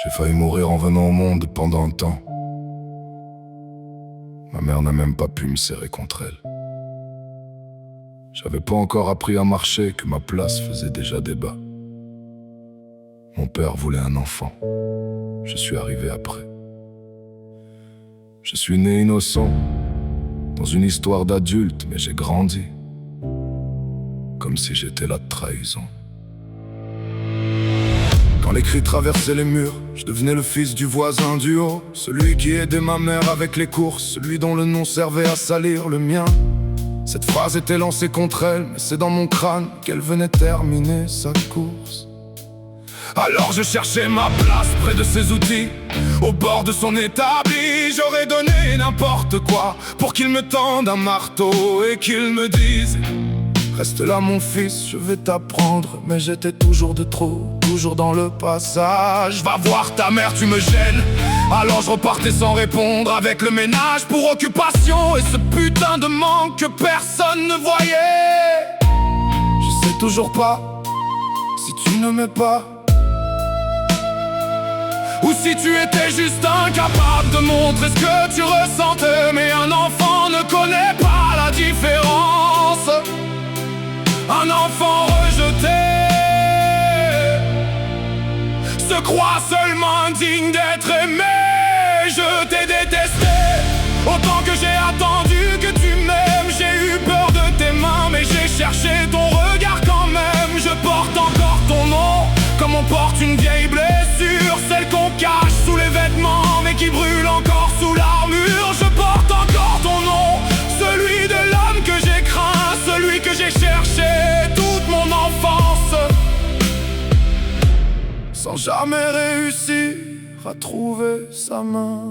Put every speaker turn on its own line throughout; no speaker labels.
J'ai failli mourir en venant au monde pendant un temps. Ma mère n'a même pas pu me serrer contre elle. J'avais pas encore appris à marcher que ma place faisait déjà débat. Mon père voulait un enfant. Je suis arrivé après. Je suis né innocent, dans une histoire d'adulte, mais j'ai grandi, comme si j'étais la trahison. Quand les cris traversaient les murs, je devenais le fils du voisin du haut, celui qui aidait ma mère avec les courses, celui dont le nom servait à salir le mien. Cette phrase était lancée contre elle, mais c'est dans mon crâne qu'elle venait terminer sa course. Alors je cherchais ma place près de ses outils, au bord de son établi. J'aurais donné n'importe quoi pour qu'il me tende un marteau et qu'il me dise: reste là mon fils, je vais t'apprendre. Mais j'étais toujours de trop, toujours dans le passage. Va voir ta mère, tu me gênes. Alors je repartais sans répondre, avec le ménage pour occupation et ce putain de manque que personne ne voyait. Je sais toujours pas si tu ne m'aimes pas, ou si tu étais juste incapable de montrer ce que tu ressentais. Mais un enfant ne connaît pas la différence. Un enfant rejeté se croit seulement digne d'être aimé. Je t'ai détesté autant que j'ai attendu que tu m'aimes. J'ai eu peur de tes mains, mais j'ai cherché ton regard quand même. Je porte encore ton nom, comme on porte une vieille blessure, celle qu'on cache sous les vêtements, mais qui brûle encore sous l'armure. Je porte encore ton nom, celui de l'homme que j'ai craint, celui que j'ai cherché toute mon enfance, sans jamais réussir à trouver sa main.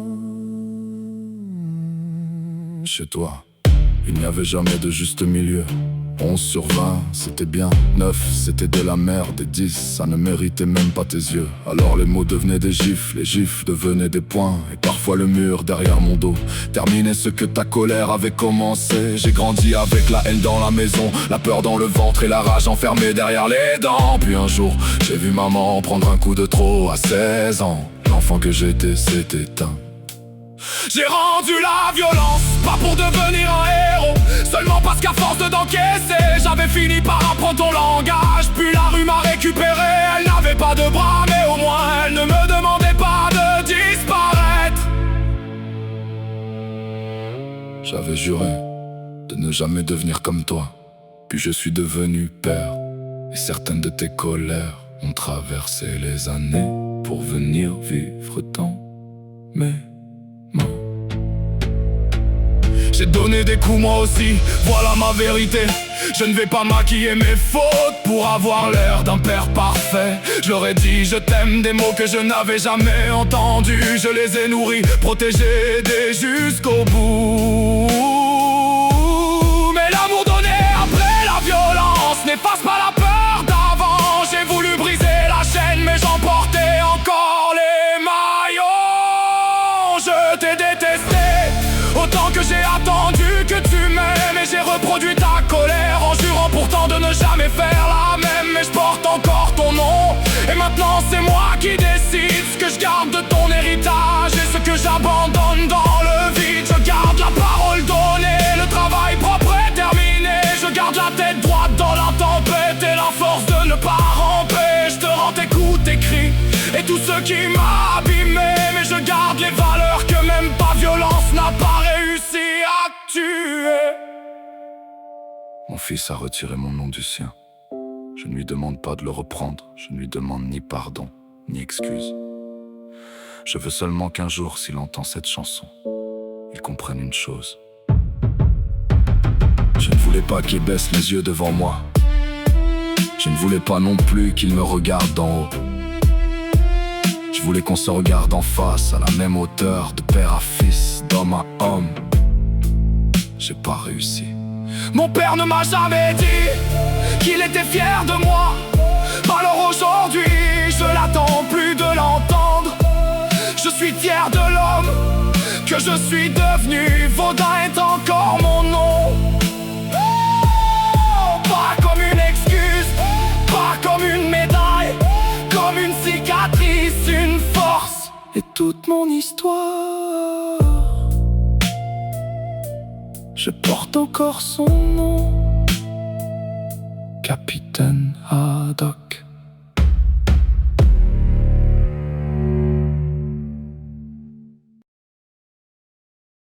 Chez toi, il n'y avait jamais de juste milieu. 11 sur 20, c'était bien. 9, c'était de la merde. Et 10, ça ne méritait même pas tes yeux. Alors les mots devenaient des gifles, les gifles devenaient des poings. Et parfois le mur derrière mon dos terminait ce que ta colère avait commencé. J'ai grandi avec la haine dans la maison, la peur dans le ventre et la rage enfermée derrière les dents. Puis un jour, j'ai vu maman prendre un coup de trop à 16 ans. L'enfant que j'étais s'est éteint. J'ai rendu la violence, pas pour devenir un héros, seulement parce qu'à force de d'encaisser, j'avais fini par apprendre ton langage. Puis la rue m'a récupéré, elle n'avait pas de bras, mais au moins elle ne me demandait pas de disparaître. J'avais juré de ne jamais devenir comme toi, puis je suis devenu père. Et certaines de tes colères ont traversé les années pour venir vivre dans mes mains. J'ai donné des coups moi aussi, voilà ma vérité. Je ne vais pas maquiller mes fautes pour avoir l'air d'un père parfait. Je leur ai dit je t'aime, des mots que je n'avais jamais entendus. Je les ai nourris, protégés, aidés jusqu'au bout. Mais l'amour donné après la violence n'efface pas la peur d'avant. J'ai voulu briser la chaîne, mais j'en portais encore les maillons. Je t'ai détesté autant que j'ai attendu que tu m'aimes. Et j'ai reproduit ta colère en jurant pourtant de ne jamais faire la même. Mais je porte encore ton nom, et maintenant c'est moi qui décide ce que je garde de ton héritage et ce que j'abandonne dans le vide. Je garde la parole donnée, le travail propre est terminé. Je garde la tête droite dans la tempête et la force de ne pas ramper. Je te rends tes coups, tes cris et tout ce qui m'a abîmé. Mais je garde les valeurs que même pas violence n'a pas réussi à tuer. Mon fils a retiré mon nom du sien. Je ne lui demande pas de le reprendre. Je ne lui demande ni pardon, ni excuse. Je veux seulement qu'un jour, s'il entend cette chanson, il comprenne une chose. Je ne voulais pas qu'il baisse les yeux devant moi. Je ne voulais pas non plus qu'il me regarde d'en haut. Je voulais qu'on se regarde en face, à la même hauteur, de père à fils, d'homme à homme. J'ai pas réussi. Mon père ne m'a jamais dit qu'il était fier de moi. Alors aujourd'hui, je l'attends plus de l'entendre. Je suis fier de l'homme que je suis devenu. Vaudin est encore mon nom. Pas comme une excuse, pas comme une médaille, comme une cicatrice, une force. toute mon histoire. Je porte encore son nom, Capitaine Haddock.